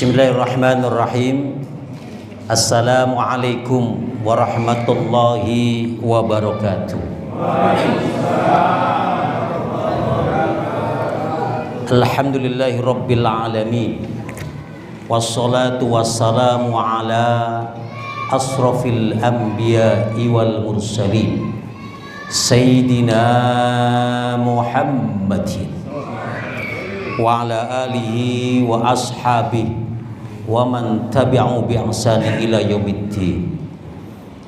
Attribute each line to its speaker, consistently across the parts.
Speaker 1: Bismillahirrahmanirrahim. Assalamualaikum warahmatullahi wabarakatuh. Alhamdulillahi rabbil alamin. Wassalatu wassalamu ala asrafil anbiya'i wal mursalin Sayyidina Muhammadin wa ala alihi wa ashabihi wa man tabi'u bi ihsani ila yaumiddin.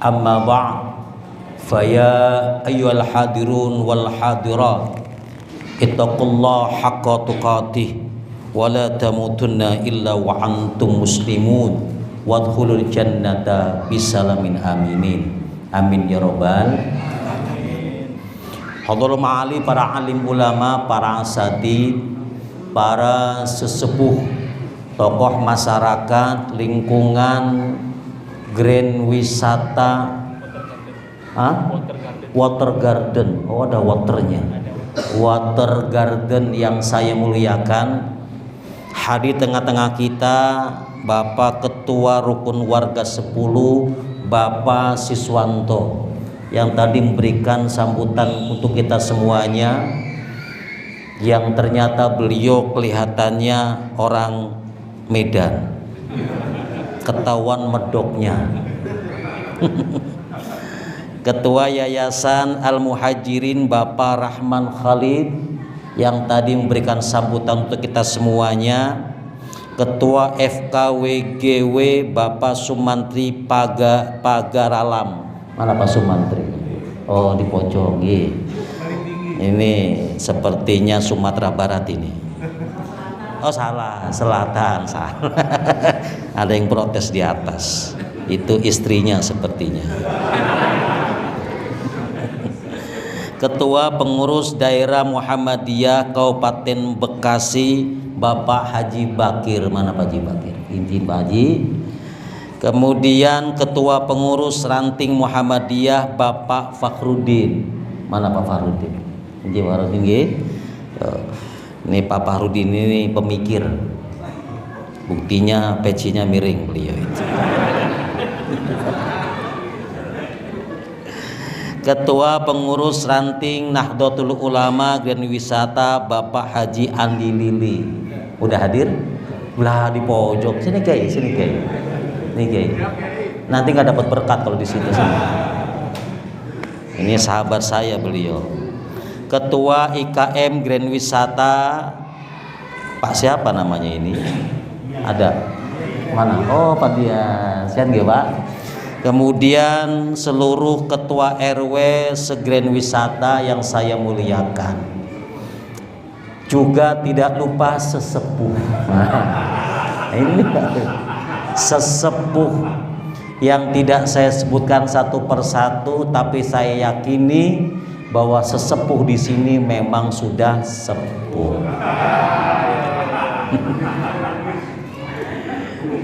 Speaker 1: Amma ba'd, fa ya ayyuhal hadirun wal hadirat, ittaqullaha haqqa tuqatih wa la tamutunna illa wa antum muslimun wadkhulul jannata bisalamin aminin. Amin ya rabbal alamin. Hadratul ma'ali, para alim ulama, para asatidz, para sesepuh, tokoh masyarakat, lingkungan, grand wisata, water garden. Oh, ada waternya. Water garden yang saya muliakan. Hadir tengah-tengah kita Bapak Ketua Rukun Warga 10, Bapak Siswanto, yang tadi memberikan sambutan untuk kita semuanya, yang ternyata beliau kelihatannya orang Medan, ketahuan medoknya. Ketua Yayasan Al-Muhajirin Bapak Rahman Khalid, yang tadi memberikan sambutan untuk kita semuanya. Ketua FKWGW Bapak Sumantri Pagaralam. Mana Pak Sumantri? Oh, di pojok. Ini sepertinya Sumatera Barat ini. Oh salah, selatan, salah. Ada yang protes di atas. Itu istrinya sepertinya. Ketua Pengurus Daerah Muhammadiyah Kabupaten Bekasi Bapak Haji Bakir. Mana Pak Haji Bakir? Izin Pak Haji. Kemudian Ketua Pengurus Ranting Muhammadiyah Bapak Fakhrudin. Mana Pak Fakhrudin? Izin Pak Fakhrudin. Ini Pak Fakhrudin ini pemikir. Buktinya pecinya miring beliau itu. Ketua Pengurus Ranting Nahdlatul Ulama Grand Wisata Bapak Haji Andi Lili. Udah hadir? Belah di pojok. Sini Kiai, sini Kiai. Nih Kiai. Nanti nggak dapat berkat kalau di situ. Ini sahabat saya beliau. Ketua IKM Grand Wisata Pak siapa namanya ini? Ada mana? Oh Pak Dian, sian nggih Pak. Kemudian seluruh ketua RW se-Grand Wisata yang saya muliakan. Juga tidak lupa sesepuh. Ini sesepuh yang tidak saya sebutkan satu persatu, tapi saya yakini bahwa sesepuh di sini memang sudah sepuh.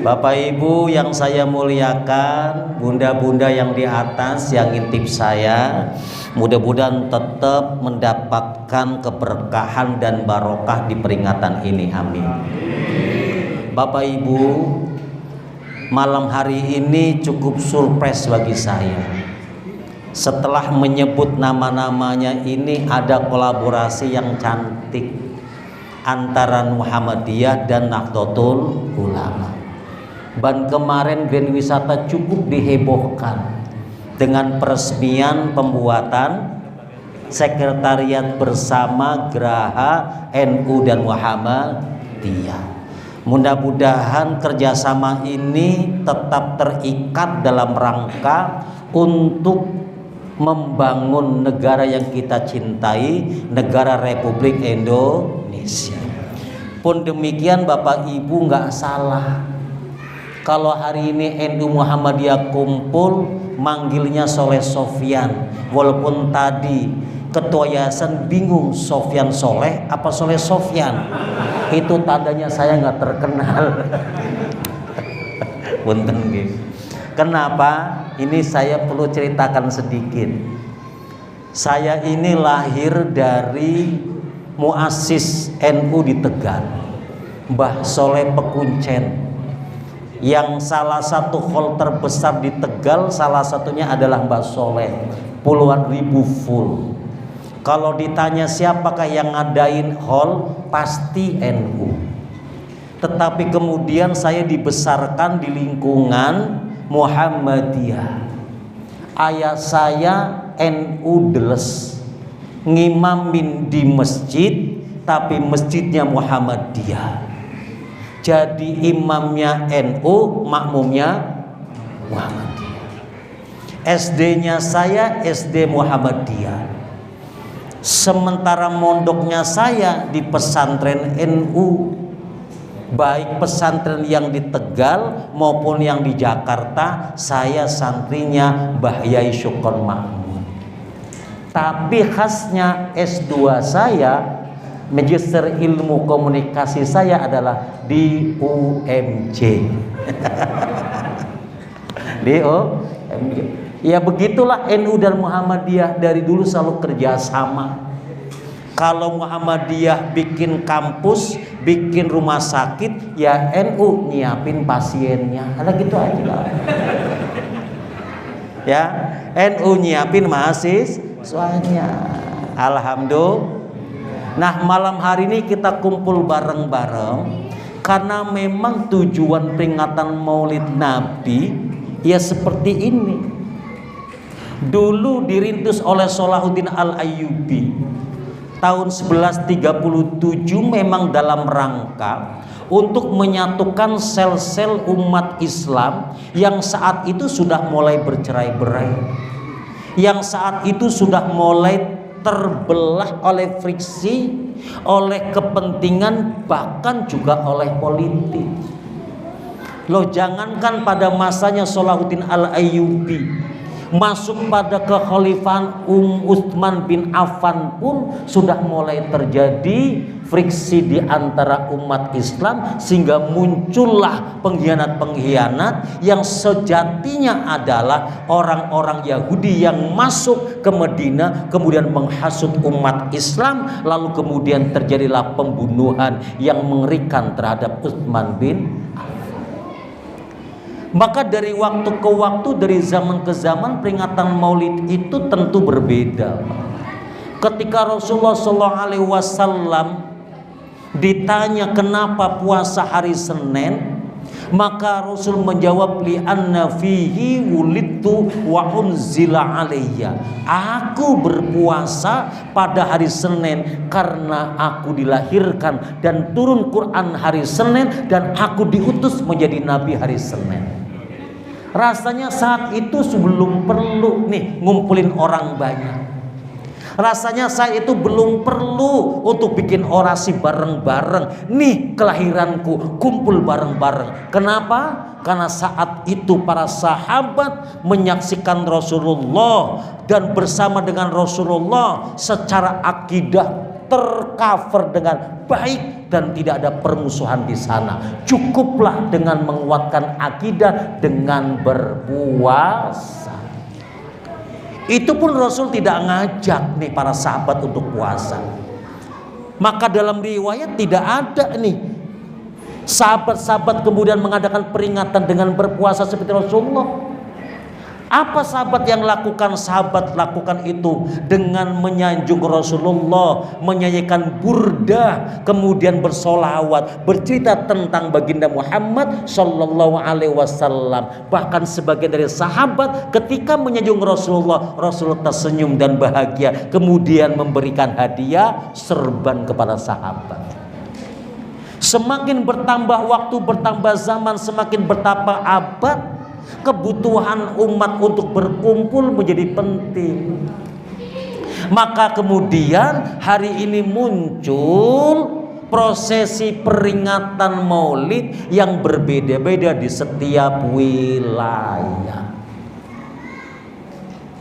Speaker 1: Bapak Ibu yang saya muliakan, bunda-bunda yang di atas yang intip saya, mudah-mudahan tetap mendapatkan keberkahan dan barokah di peringatan ini. Amin. Bapak Ibu, malam hari ini cukup surprise bagi saya. Setelah menyebut nama-namanya ini ada kolaborasi yang cantik antara Muhammadiyah dan Nahdlatul Ulama. Dan kemarin Grand Wisata cukup dihebohkan dengan peresmian pembuatan sekretariat bersama Geraha NU dan Muhammadiyah. Mudah-mudahan kerjasama ini tetap terikat dalam rangka untuk membangun negara yang kita cintai, negara Republik Indonesia. Pun demikian Bapak Ibu nggak salah kalau hari ini NU Muhammadiyah kumpul manggilnya Soleh Sofyan. Walaupun tadi ketua yayasan bingung Sofyan Soleh apa Soleh Sofyan, itu tandanya saya nggak terkenal. Punten gitu. Kenapa? Ini saya perlu ceritakan sedikit. Saya ini lahir dari muassis NU di Tegal, Mbah Soleh Pekuncen. Yang salah satu hall terbesar di Tegal, salah satunya adalah Mbak Soleh, puluhan ribu full. Kalau ditanya siapakah yang ngadain hall, pasti NU. Tetapi kemudian saya dibesarkan di lingkungan Muhammadiyah. Ayah saya NU Deles, ngimamin di masjid, tapi masjidnya Muhammadiyah. Jadi imamnya NU, makmumnya Muhammadiyah. SD-nya saya SD Muhammadiyah. Sementara mondoknya saya di pesantren NU. Baik pesantren yang di Tegal maupun yang di Jakarta, saya santrinya Mbah Yai Syukron Mahmud. Tapi khasnya S2 saya, Magister Ilmu Komunikasi saya adalah di UMJ. Di UMJ. Ya begitulah NU dan Muhammadiyah dari dulu selalu kerjasama. Kalau Muhammadiyah bikin kampus, bikin rumah sakit, ya NU nyiapin pasiennya. Ada gitu aja. Ya, NU nyiapin mahasiswanya. Alhamdulillah. Nah, malam hari ini kita kumpul bareng-bareng karena memang tujuan peringatan Maulid Nabi ya seperti ini. Dulu dirintis oleh Salahuddin Al-Ayyubi tahun 1137 memang dalam rangka untuk menyatukan sel-sel umat Islam yang saat itu sudah mulai bercerai-berai, yang saat itu sudah mulai terbelah oleh friksi, oleh kepentingan, bahkan juga oleh politik. Loh, jangankan pada masanya Salahuddin Al-Ayyubi, masuk pada kekhalifahan Utsman bin Affan pun sudah mulai terjadi friksi di antara umat Islam, sehingga muncullah pengkhianat-pengkhianat yang sejatinya adalah orang-orang Yahudi yang masuk ke Madinah kemudian menghasut umat Islam, lalu kemudian terjadilah pembunuhan yang mengerikan terhadap Utsman bin Affan. Maka dari waktu ke waktu, dari zaman ke zaman, peringatan Maulid itu tentu berbeda. Ketika Rasulullah SAW ditanya kenapa puasa hari Senin, maka Rasul menjawab, li anna fihi wulidtu wa unzila alayya. Aku berpuasa pada hari Senin karena aku dilahirkan dan turun Quran hari Senin, dan aku diutus menjadi nabi hari Senin. Rasanya saat itu sebelum perlu nih ngumpulin orang banyak. Rasanya saat itu belum perlu untuk bikin orasi bareng-bareng. Nih kelahiranku, kumpul bareng-bareng. Kenapa? Karena saat itu para sahabat menyaksikan Rasulullah dan bersama dengan Rasulullah secara akidah tercover dengan baik dan tidak ada permusuhan di sana. Cukuplah dengan menguatkan akidah dengan berpuasa. Itu pun Rasul tidak ngajak nih para sahabat untuk puasa. Maka dalam riwayat tidak ada nih sahabat-sahabat kemudian mengadakan peringatan dengan berpuasa seperti Rasulullah. Apa sahabat yang lakukan? Sahabat lakukan itu dengan menyanjung Rasulullah, menyanyikan burdah, kemudian bersolawat, bercerita tentang baginda Muhammad Sallallahu Alaihi Wasallam. Bahkan sebagian dari sahabat ketika menyanjung Rasulullah, Rasulullah tersenyum dan bahagia, kemudian memberikan hadiah serban kepada sahabat. Semakin bertambah waktu, bertambah zaman, semakin bertambah abad, kebutuhan umat untuk berkumpul menjadi penting. Maka kemudian hari ini muncul prosesi peringatan Maulid yang berbeda-beda di setiap wilayah.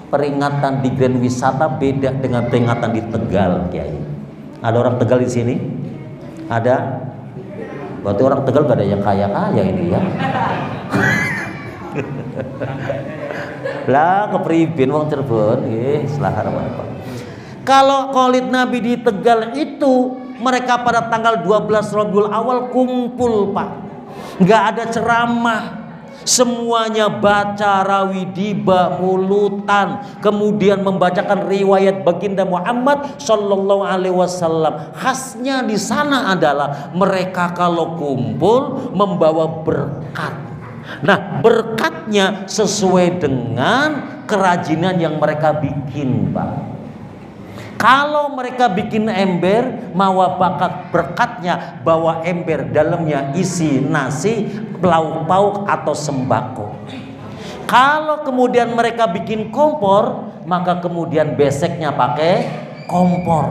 Speaker 1: Peringatan di Grand Wisata beda dengan peringatan di Tegal, Kiai. Ada orang Tegal di sini? Ada? Berarti orang Tegal gak ada yang kaya-kaya ini ya. Lah kepribin wong Cirebon nggih selahar apa. Kalau Maulid Nabi di Tegal itu mereka pada tanggal 12 Rabiul Awal kumpul, Pak. nggak ada ceramah. Semuanya baca rawidiba, mulutan, kemudian membacakan riwayat baginda Muhammad Shallallahu Alaihi Wasallam. Khasnya di sana adalah mereka kalau kumpul membawa berkat. Nah, berkatnya sesuai dengan kerajinan yang mereka bikin, Pak. Kalau mereka bikin ember, mawa bakat berkatnya bawa ember, dalamnya isi nasi, lauk pauk atau sembako. Kalau kemudian mereka bikin kompor, maka kemudian beseknya pakai kompor.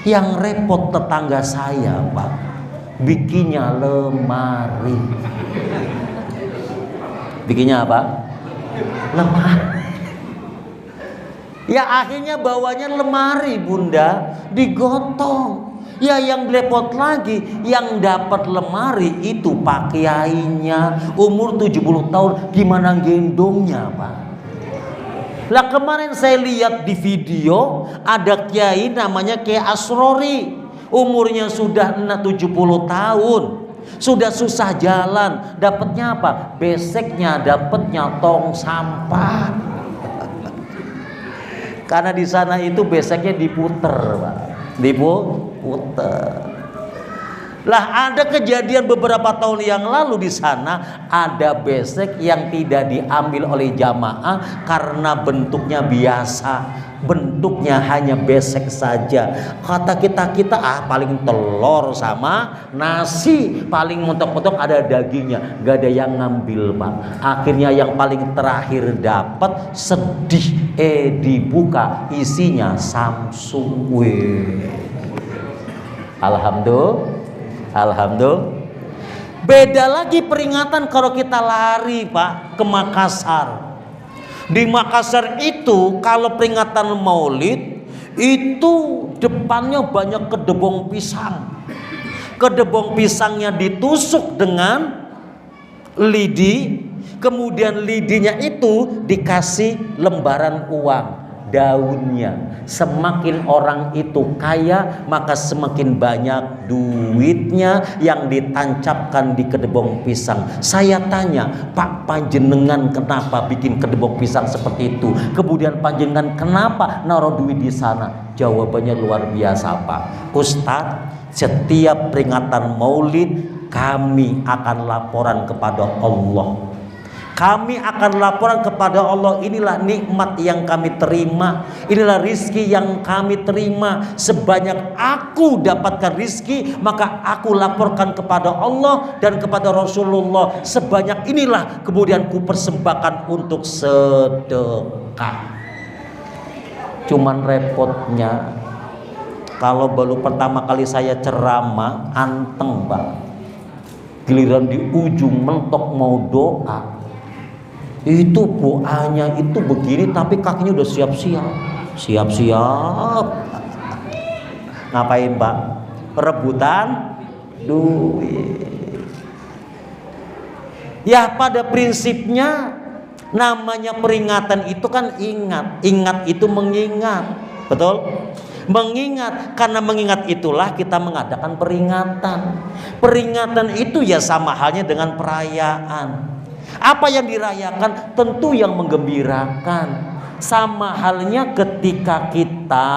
Speaker 1: Yang repot tetangga saya, Pak, bikinnya lemari. Bikinnya apa? Lemari. Ya akhirnya bawanya lemari, Bunda, digotong. Ya yang repot lagi, yang dapat lemari itu pak kiainya, umur 70 tahun, gimana gendongnya, Pak? Lah kemarin saya lihat di video ada kiai namanya Kiai Asrori, umurnya sudah 70 tahun. Sudah susah jalan, dapatnya apa? Beseknya dapatnya tong sampah. Karena di sana itu beseknya diputer, Pak. Diputer. Lah ada kejadian beberapa tahun yang lalu di sana ada besek yang tidak diambil oleh jamaah karena bentuknya biasa, bentuknya hanya besek saja. Kata kita paling telur sama nasi, paling mentok-mentok ada dagingnya, gak ada yang ngambil, Pak. Akhirnya yang paling terakhir dapat, sedih, dibuka isinya Samsung. Alhamdulillah. Beda lagi peringatan kalau kita lari, Pak, ke Makassar. Di Makassar itu kalau peringatan Maulid itu depannya banyak kedebong pisang. Kedebong pisangnya ditusuk dengan lidi, kemudian lidinya itu dikasih lembaran uang, daunnya. Semakin orang itu kaya, maka semakin banyak duitnya yang ditancapkan di kedebong pisang. Saya tanya, Pak panjenengan kenapa bikin kedebong pisang seperti itu? Kemudian panjenengan kenapa naruh duit di sana? Jawabannya luar biasa, Pak. Ustadz, setiap peringatan Maulid kami akan laporan kepada Allah. Kami akan laporan kepada Allah, inilah nikmat yang kami terima, inilah rizki yang kami terima. Sebanyak aku dapatkan rizki, maka aku laporkan kepada Allah dan kepada Rasulullah. Sebanyak inilah kemudian ku persembahkan untuk sedekah. Cuman repotnya, kalau baru pertama kali saya ceramah, anteng, Pak. Giliran di ujung mentok mau doa, itu doanya itu begini, tapi kakinya udah siap-siap. Ngapain, Pak? Rebutan duit. Ya pada prinsipnya namanya peringatan itu kan ingat itu mengingat, betul? Mengingat, karena mengingat itulah kita mengadakan peringatan. Peringatan itu ya sama halnya dengan perayaan. Apa yang dirayakan tentu yang menggembirakan. Sama halnya ketika kita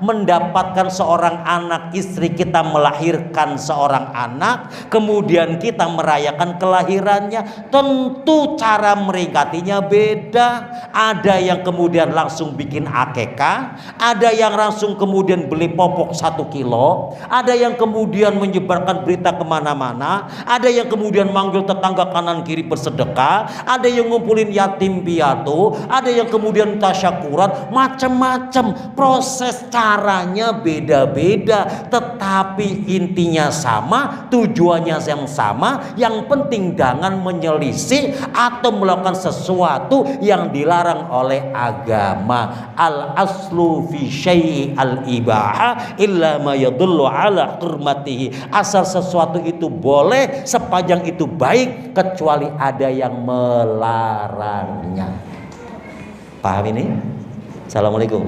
Speaker 1: mendapatkan seorang anak, istri kita melahirkan seorang anak, kemudian kita merayakan kelahirannya, tentu cara meringatinya beda. Ada yang kemudian langsung bikin akekah, ada yang langsung kemudian beli popok 1 kilo, ada yang kemudian menyebarkan berita kemana-mana, ada yang kemudian manggil tetangga kanan kiri bersedekah, ada yang ngumpulin yatim piatu, ada yang kemudian tasyakuran, macam-macam. Proses caranya beda-beda, tetapi intinya sama, tujuannya yang sama. Yang penting jangan menyelisih atau melakukan sesuatu yang dilarang oleh agama. Al aslu fi syai'i al ibaha illa ma yadullu ala hurmatihi. Asal sesuatu itu boleh sepanjang itu baik, kecuali ada yang melarangnya. Paham ini? Assalamualaikum.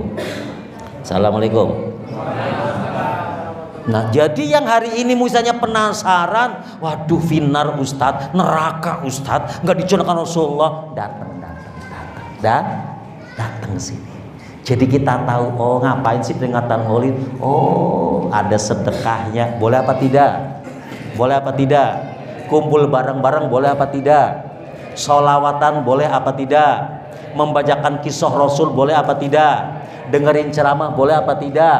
Speaker 1: Assalamualaikum. Nah, jadi yang hari ini misalnya penasaran, waduh finar Ustadz, neraka Ustadz, nggak dicontohkan Rasulullah, datang sini. Jadi kita tahu, oh ngapain sih peringatan Maulid? Oh ada sedekahnya, boleh apa tidak? Boleh apa tidak? Kumpul bareng-bareng boleh apa tidak? Sholawatan boleh apa tidak? Membacakan kisah Rasul boleh apa tidak? Dengerin ceramah boleh apa tidak?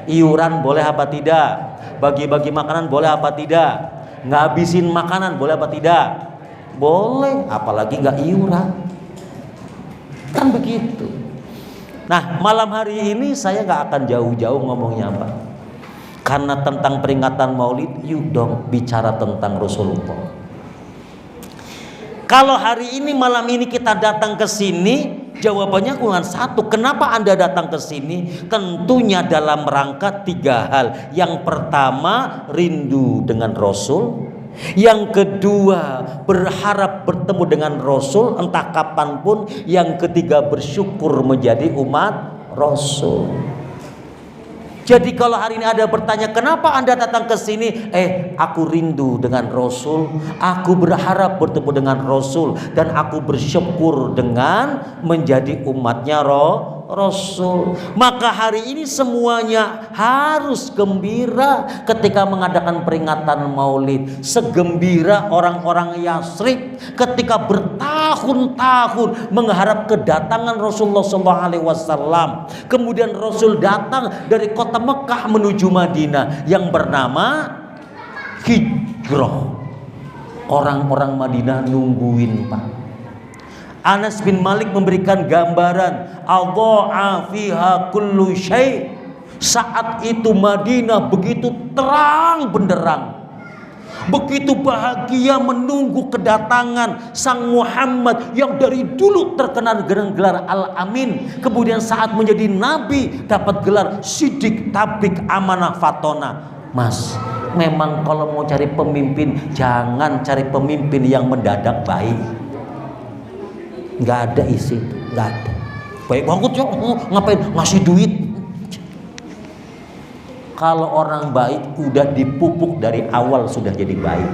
Speaker 1: Iuran boleh apa tidak? Bagi-bagi makanan boleh apa tidak? Ngabisin makanan boleh apa tidak? Boleh, apalagi nggak iuran. Kan begitu. Nah, malam hari ini saya nggak akan jauh-jauh ngomongnya apa. Karena tentang peringatan Maulid, yuk dong bicara tentang Rasulullah. Kalau hari ini malam ini kita datang ke sini, jawabannya cuma satu. Kenapa Anda datang ke sini? Tentunya dalam rangka 3 hal. Yang pertama, rindu dengan Rasul. Yang kedua, berharap bertemu dengan Rasul entah kapanpun. Yang ketiga, bersyukur menjadi umat Rasul. Jadi kalau hari ini ada bertanya, kenapa Anda datang ke sini? Aku rindu dengan Rasul, aku berharap bertemu dengan Rasul, dan aku bersyukur dengan menjadi umatnya Rasul. Maka hari ini semuanya harus gembira ketika mengadakan peringatan Maulid. Segembira orang-orang Yasrib ketika bertahun-tahun mengharap kedatangan Rasulullah SAW. Kemudian Rasul datang dari kota Mekah menuju Madinah yang bernama hijrah. Orang-orang Madinah nungguin, Pak. Anas bin Malik memberikan gambaran, adha'a fiha kullu syai'. Saat itu Madinah begitu terang benderang, begitu bahagia menunggu kedatangan Sang Muhammad yang dari dulu terkenal dengan gelar Al-Amin. Kemudian saat menjadi nabi dapat gelar Siddiq, Tabik, Amanah, Fatona. Mas, memang kalau mau cari pemimpin, jangan cari pemimpin yang mendadak baik. Nggak ada isi itu, nggak ada. Baik banget ya, ngapain ngasih duit? Kalau orang baik udah dipupuk dari awal sudah jadi baik.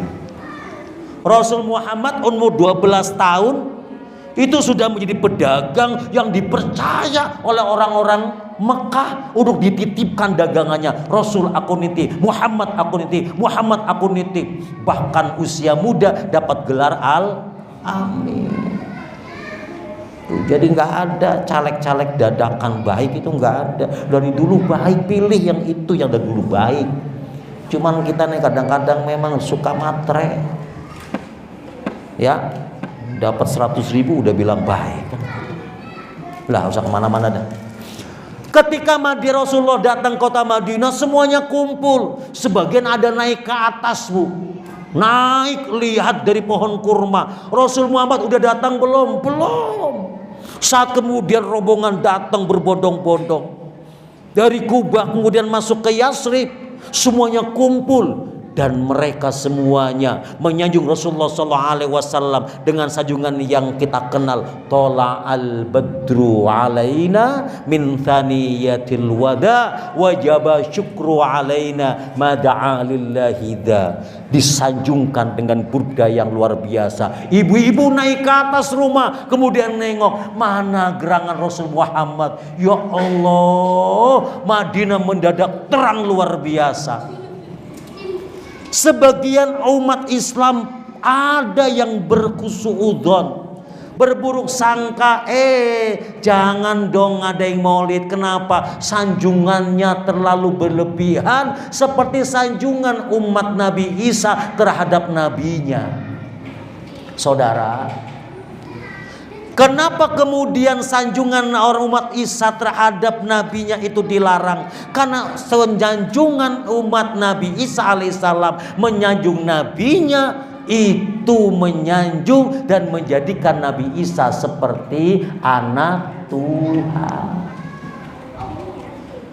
Speaker 1: Rasul Muhammad umur 12 tahun itu sudah menjadi pedagang yang dipercaya oleh orang-orang Mekah untuk dititipkan dagangannya. Rasul aku nitip, Muhammad aku nitip, Muhammad aku nitip. Bahkan usia muda dapat gelar Al-Amin. Jadi nggak ada caleg-caleg dadakan baik, itu nggak ada. Dari dulu baik, pilih yang itu yang dari dulu baik. Cuman kita nih kadang-kadang memang suka matre. Ya, dapat 100.000 udah bilang baik. Lah usah kemana-mana dah. Ketika Rasulullah datang kota Madinah, semuanya kumpul. Sebagian ada naik ke atas, Bu. Naik lihat dari pohon kurma. Rasul Muhammad udah datang belum? Belum. Saat kemudian rombongan datang berbondong-bondong dari Kubah kemudian masuk ke Yasrib, semuanya kumpul dan mereka semuanya menyanjung Rasulullah SAW dengan sanjungan yang kita kenal, Tola al-badru alaina min thaniyatil wada wajaba syukru alaina mada'a lillahi da. Disanjungkan dengan burda yang luar biasa. Ibu-ibu naik ke atas rumah kemudian nengok, mana gerangan Rasul Muhammad. Ya Allah, Madinah mendadak terang luar biasa. Sebagian umat Islam ada yang berkusuudzon, berburuk sangka, jangan dong ngadain Maulid. Kenapa? Sanjungannya terlalu berlebihan, seperti sanjungan umat Nabi Isa terhadap nabinya. Saudara, kenapa kemudian sanjungan orang umat Isa terhadap nabinya itu dilarang? Karena sanjungan umat Nabi Isa alaihissalam menyanjung nabinya itu menyanjung dan menjadikan Nabi Isa seperti anak Tuhan.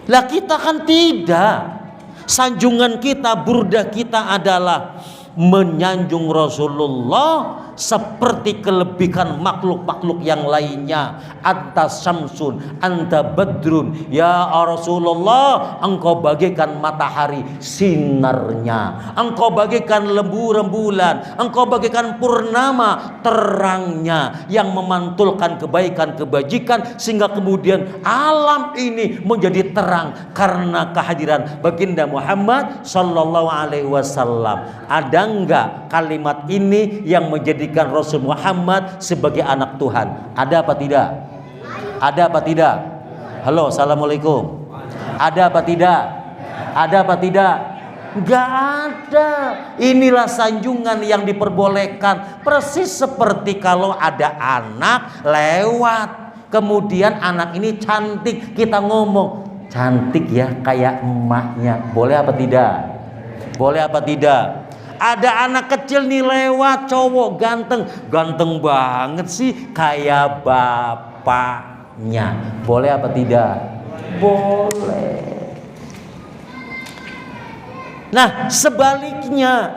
Speaker 1: Lah kita kan tidak. Sanjungan kita, burda kita adalah menyanjung Rasulullah seperti kelebihan makhluk-makhluk yang lainnya. Anta syamsun, anta badrun, ya Rasulullah, engkau bagaikan matahari sinarnya, engkau bagaikan rembulan, engkau bagaikan purnama terangnya yang memantulkan kebaikan kebajikan, sehingga kemudian alam ini menjadi terang karena kehadiran baginda Muhammad sallallahu alaihi wasallam. Ada enggak kalimat ini yang menjadikan Rasul Muhammad sebagai anak Tuhan? Ada apa tidak? Ada apa tidak? Halo, assalamualaikum. Ada apa tidak? Ada apa tidak? Enggak ada. Inilah sanjungan yang diperbolehkan. Persis seperti kalau ada anak lewat, kemudian anak ini cantik, kita ngomong, cantik ya kayak emaknya. Boleh apa tidak? Boleh apa tidak? Ada anak kecil nih lewat, cowok ganteng, ganteng banget sih kayak bapaknya. Boleh apa tidak? Boleh. Nah, sebaliknya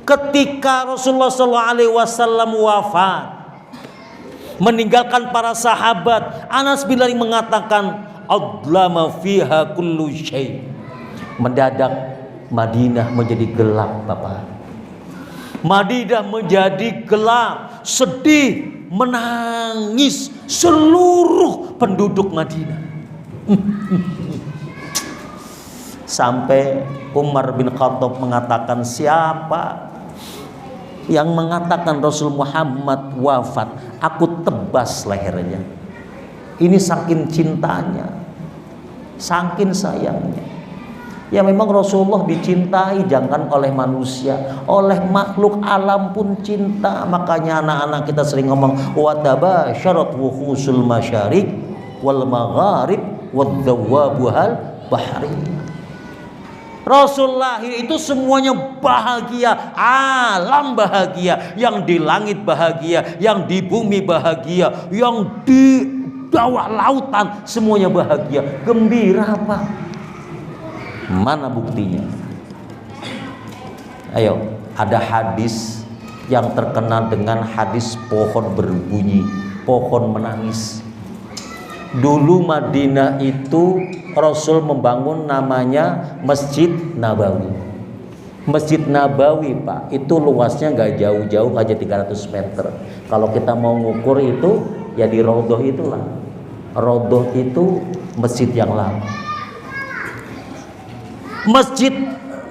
Speaker 1: ketika Rasulullah SAW wafat, meninggalkan para sahabat, Anas bin Malik mengatakan, adlama fiha kullu syai. Mendadak Madinah menjadi gelap, Bapak. Madinah menjadi gelap, sedih, menangis seluruh penduduk Madinah. Sampai Umar bin Khattab mengatakan, siapa yang mengatakan Rasul Muhammad wafat, aku tebas lehernya. Ini saking cintanya, saking sayangnya. Ya memang Rasulullah dicintai, jangan oleh manusia, oleh makhluk alam pun cinta. Makanya anak-anak kita sering ngomong, wa tabasyarat wuhusul masyarik wal magharib wadzawabuhal bahri. Rasul lahir itu semuanya bahagia, alam bahagia, yang di langit bahagia, yang di bumi bahagia, yang di bawah lautan semuanya bahagia, gembira, Pak. Mana buktinya? Ayo, ada hadis yang terkenal dengan hadis pohon berbunyi, pohon menangis. Dulu Madinah itu Rasul membangun namanya Masjid Nabawi. Masjid Nabawi, Pak, itu luasnya nggak jauh-jauh, aja 300 meter. Kalau kita mau ngukur itu ya di Raudhah itulah. Raudhah itu masjid yang lama. Masjid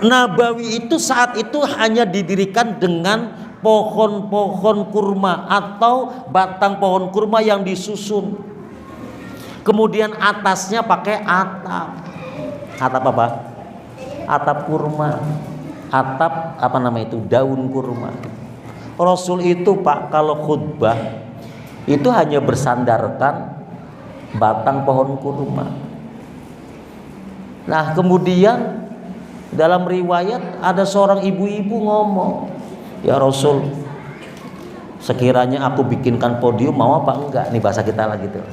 Speaker 1: Nabawi itu saat itu hanya didirikan dengan pohon-pohon kurma atau batang pohon kurma yang disusun. Kemudian atasnya pakai atap. Atap apa? Atap kurma. Atap apa nama itu? Daun kurma. Rasul itu, Pak, kalau khutbah itu hanya bersandarkan batang pohon kurma. Nah, kemudian dalam riwayat ada seorang ibu-ibu ngomong, ya Rasul, sekiranya aku bikinkan podium, mau apa enggak? Nih bahasa kita lagi tuh.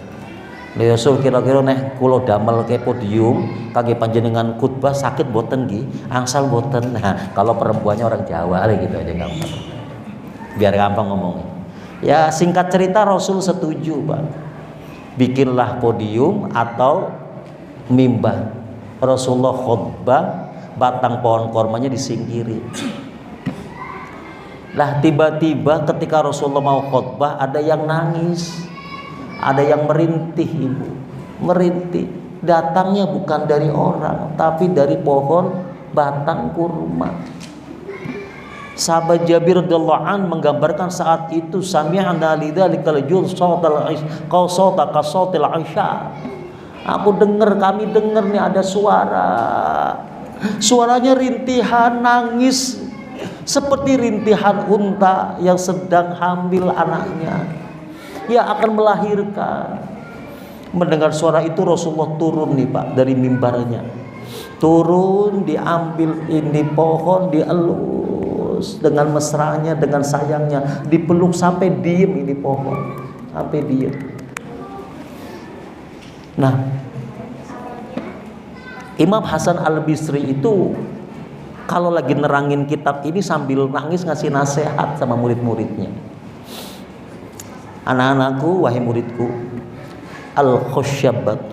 Speaker 1: Ya Rasul, kira-kira nek kulo damel ke podium kaki panjenengan khutbah sakit boten nggih, angsal boten. Nah, kalau perempuannya orang Jawa gitu aja gampang. Biar gampang ngomongnya. Ya singkat cerita Rasul setuju, Pak. Bikinlah podium atau mimbar. Rasulullah khutbah, batang pohon kormanya disingkiri. Lah tiba-tiba ketika Rasulullah mau khutbah, ada yang nangis, ada yang merintih, ibu, merintih. Datangnya bukan dari orang, tapi dari pohon batang kurma. Sahabat Jabir radhiyallahu an menggambarkan saat itu, sami'na lidzalikal jul sautal qausata qasautil aisha. Aku dengar, kami dengar nih ada suara. Suaranya rintihan, nangis seperti rintihan unta yang sedang hamil anaknya, yang akan melahirkan. Mendengar suara itu Rasulullah turun nih, Pak, dari mimbarnya. Turun, diambil ini pohon, dielus dengan mesranya, dengan sayangnya, dipeluk sampai diem ini pohon, sampai diem. Nah, Imam Hasan Al-Bisri itu kalau lagi nerangin kitab ini sambil nangis ngasih nasihat sama murid-muridnya. Anak-anakku, wahai muridku, al-khusyabatu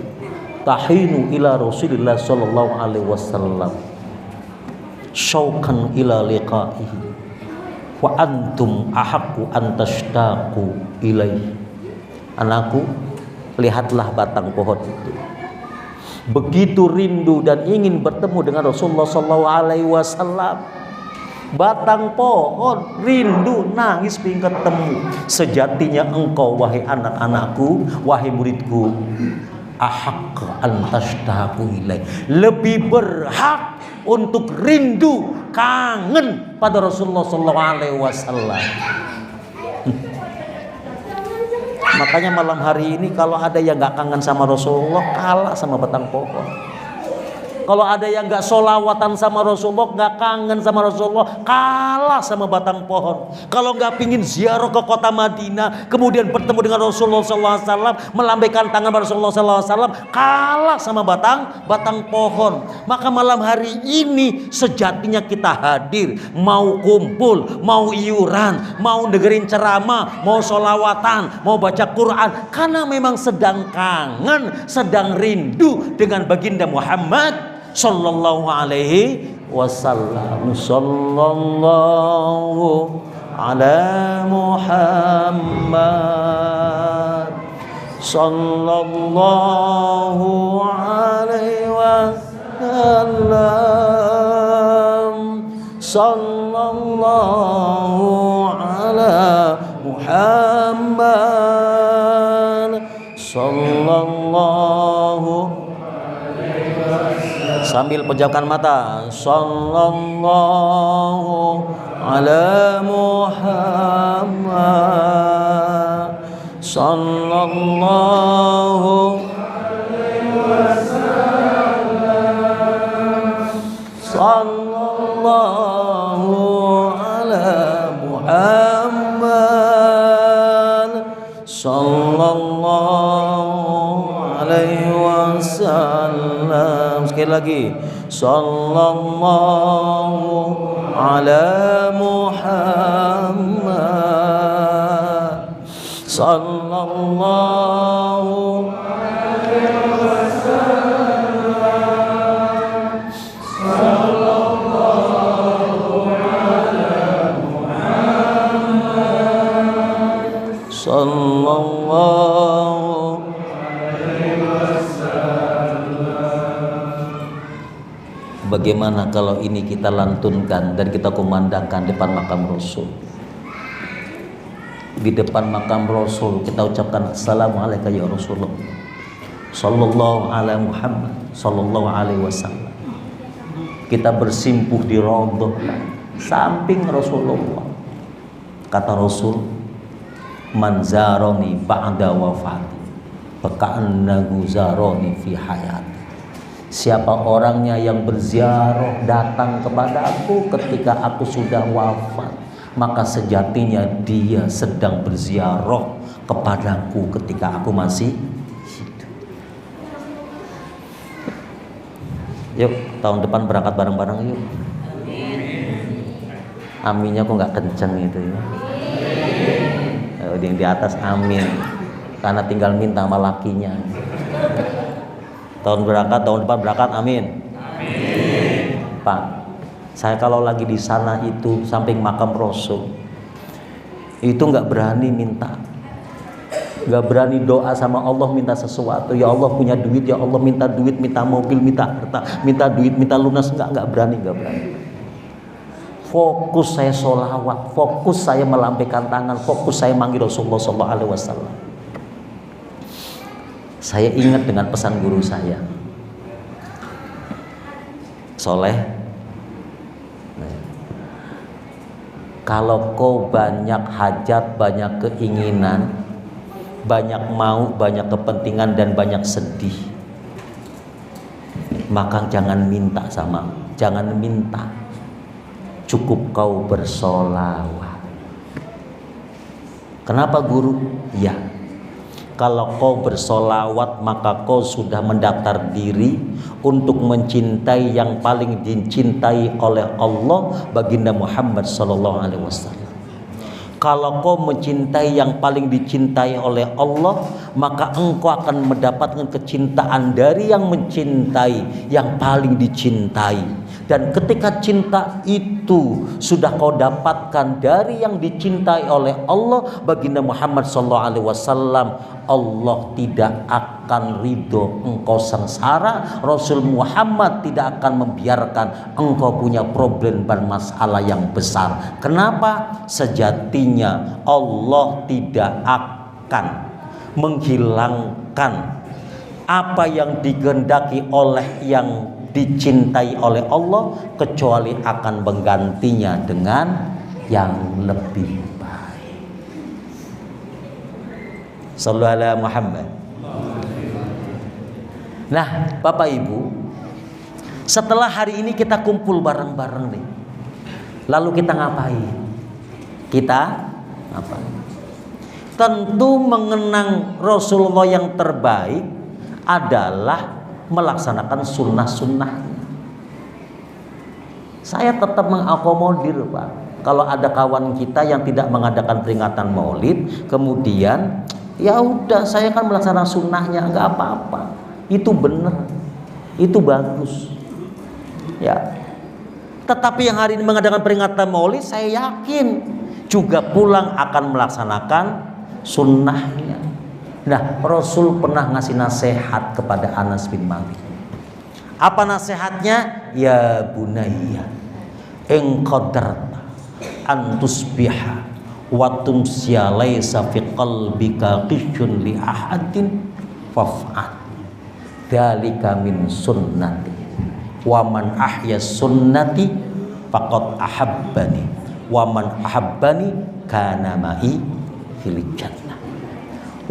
Speaker 1: tahinu ila Rasulillah sallallahu alaihi wasallam syauqan ila liqa'ihi wa antum ahaqqu an tashtaqu ilaihi. Anakku, lihatlah batang pohon itu. Begitu rindu dan ingin bertemu dengan Rasulullah sallallahu alaihi wasallam. Batang pohon rindu, nangis ingin ketemu. Sejatinya engkau, wahai anak-anakku, wahai muridku, ahaq an tashtaqu ilaihi, lebih berhak untuk rindu, kangen pada Rasulullah sallallahu alaihi wasallam. Makanya malam hari ini kalau ada yang gak kangen sama Rasulullah, kalah sama batang pohon. Kalau ada yang gak sholawatan sama Rasulullah, gak kangen sama Rasulullah, kalah sama batang pohon. Kalau gak pingin ziarah ke kota Madinah, kemudian bertemu dengan Rasulullah SAW, melambaikan tangan pada Rasulullah SAW, kalah sama batang pohon. Maka malam hari ini sejatinya kita hadir, mau kumpul, mau iuran, mau dengerin ceramah, mau sholawatan, mau baca Quran, karena memang sedang kangen, sedang rindu dengan baginda Muhammad sallallahu alaihi wasallam. Sallallahu ala Muhammad sallallahu alaihi wasallam sallallahu ala Muhammad sallallahu. Sambil pejamkan mata, sallallahu ala Muhammad sallallahu alaihi wasallam sallallahu ala Muhammad sallallahu alaihi wasallam. Sekali lagi, sallallahu ala Muhammad sallallahu alaihi wasallam sallallahu ala Muhammad sallallahu alaihi wasallam. Bagaimana kalau ini kita lantunkan dan kita kumandangkan depan makam Rasul? Di depan makam Rasul kita ucapkan assalamualaikum ya Rasulullah sallallahu ala Muhammad sallallahu alaihi wasallam. Kita bersimpuh di raudhah samping Rasulullah. Kata Rasul, man zaroni ba'da wafati faka'annahu zaroni fi hayati. Siapa orangnya yang berziarah datang kepada aku ketika aku sudah wafat, maka sejatinya dia sedang berziarah kepadaku ketika aku masih hidup. Yuk, tahun depan berangkat bareng-bareng yuk. Aminnya kok nggak kenceng itu ya. Yang di atas amin, karena tinggal minta sama lakinya. Tahun depan berangkat, amin. Amin. Pak, saya kalau lagi di sana itu samping makam Rasul, itu nggak berani minta, nggak berani doa sama Allah minta sesuatu. Ya Allah punya duit, ya Allah minta duit, minta mobil, minta harta, minta duit, minta lunas, nggak berani. Fokus saya sholawat, fokus saya melambaikan tangan, fokus saya manggil Rasulullah SAW. Saya ingat dengan pesan guru saya, Soleh, kalau kau banyak hajat, banyak keinginan, banyak mau, banyak kepentingan dan banyak sedih, maka jangan minta, cukup kau bersolawat. Kenapa guru? Ya, kalau kau bersolawat maka kau sudah mendaftar diri untuk mencintai yang paling dicintai oleh Allah, baginda Muhammad SAW. Kalau kau mencintai yang paling dicintai oleh Allah, maka engkau akan mendapatkan kecintaan dari yang mencintai yang paling dicintai. Dan ketika cinta itu sudah kau dapatkan dari yang dicintai oleh Allah, baginda Muhammad SAW, Allah tidak akan ridho engkau sengsara. Rasul Muhammad tidak akan membiarkan engkau punya problem dan masalah yang besar. Kenapa? Sejatinya Allah tidak akan menghilangkan apa yang dikehendaki oleh yang dicintai oleh Allah, kecuali akan menggantinya dengan yang lebih baik. Shallallahu alaihi Muhammad. Nah, Bapak Ibu, setelah hari ini kita kumpul bareng-bareng nih, lalu kita ngapain? Kita ngapain? Tentu mengenang Rasulullah yang terbaik adalah melaksanakan sunnah-sunnahnya. Saya tetap mengakomodir, Pak. Kalau ada kawan kita yang tidak mengadakan peringatan Maulid, kemudian ya udah, saya kan melaksanakan sunnahnya, nggak apa-apa. Itu benar, itu bagus. Ya. Tetapi yang hari ini mengadakan peringatan Maulid, saya yakin juga pulang akan melaksanakan sunnahnya. Nah, Rasul pernah ngasih nasihat kepada Anas bin Malik. Apa nasihatnya? Ya bunayya, in qadarta an tusbiha wa tumsiya laisa fi qalbika qisyun li ahadin faf'al. Dzalika min sunnati. Wa man ahya sunnati faqad ahabbani. Wa man ahabbani kana ma'i fil jannah.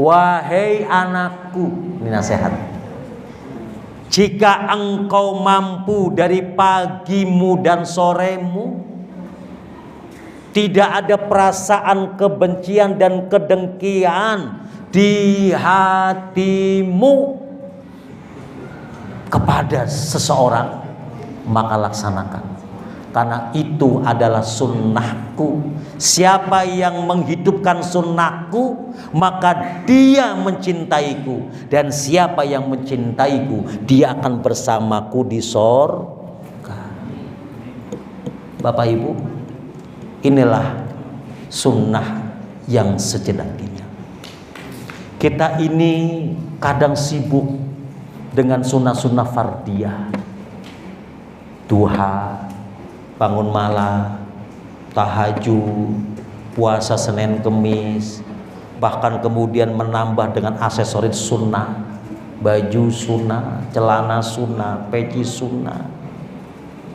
Speaker 1: Wahai anakku, ini nasihat. Jika engkau mampu dari pagimu dan soremu, tidak ada perasaan kebencian dan kedengkian di hatimu kepada seseorang, maka laksanakan. Karena itu adalah sunnahku. Siapa yang menghidupkan sunnahku, maka dia mencintaiku. Dan siapa yang mencintaiku, dia akan bersamaku di sorga. Bapak Ibu, inilah sunnah yang sejatinya. Kita ini kadang sibuk dengan sunnah-sunnah fardiyah. Duha, bangun malam, tahajud, puasa Senin Kemis, bahkan kemudian menambah dengan aksesoris sunnah, baju sunnah, celana sunnah, peci sunnah,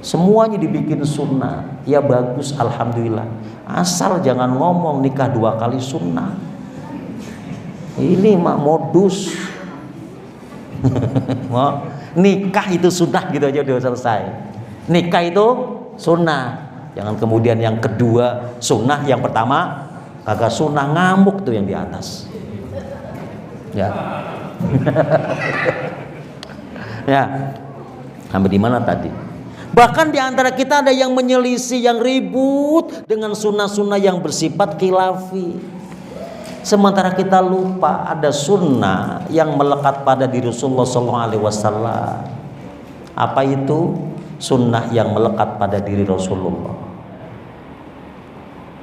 Speaker 1: semuanya dibikin sunnah. Ya bagus, alhamdulillah. Asal jangan ngomong nikah 2 kali sunnah. Ini mah modus. Nikah itu sunnah gitu aja udah selesai. Nikah itu sunnah. Jangan kemudian yang kedua sunnah, yang pertama kagak sunnah, ngamuk tuh yang di atas. Ya. Ya. Sampai di mana tadi? Bahkan di antara kita ada yang menyelisih, yang ribut dengan sunnah-sunnah yang bersifat khilafi. Sementara kita lupa ada sunnah yang melekat pada diri Rasulullah SAW. Apa itu? Sunnah yang melekat pada diri Rasulullah.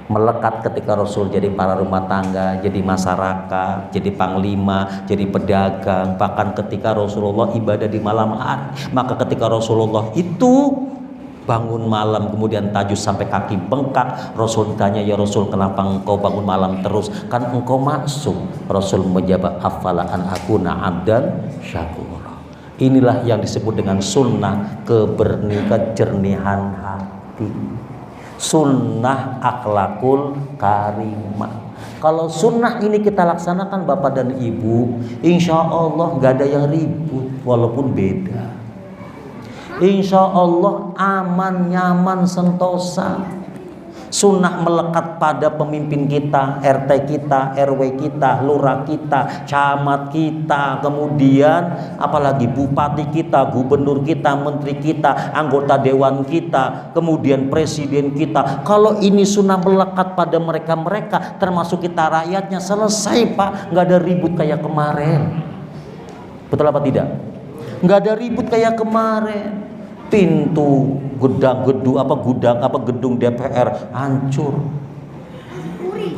Speaker 1: Melekat ketika Rasul jadi kepala rumah tangga, jadi masyarakat, jadi panglima, jadi pedagang. Bahkan ketika Rasulullah ibadah di malam hari, maka ketika Rasulullah itu bangun malam kemudian tahajud sampai kaki bengkak, Rasul ditanya, ya Rasul kenapa engkau bangun malam terus? Kan engkau masuk. Rasul menjawab, afala an akuna abdan syakura. Inilah yang disebut dengan sunnah kejernihan hati, sunnah akhlakul karimah. Kalau sunnah ini kita laksanakan Bapak dan Ibu, insya Allah gak ada yang ribut walaupun beda. Insya Allah aman, nyaman, sentosa. Sunnah melekat pada pemimpin kita, RT kita, RW kita, lurah kita, camat kita, kemudian apalagi bupati kita, gubernur kita, menteri kita, anggota dewan kita, kemudian presiden kita. Kalau ini sunnah melekat pada mereka-mereka, termasuk kita rakyatnya, selesai Pak, nggak ada ribut kayak kemarin. Betul apa tidak? Nggak ada ribut kayak kemarin. Pintu gedung DPR hancur,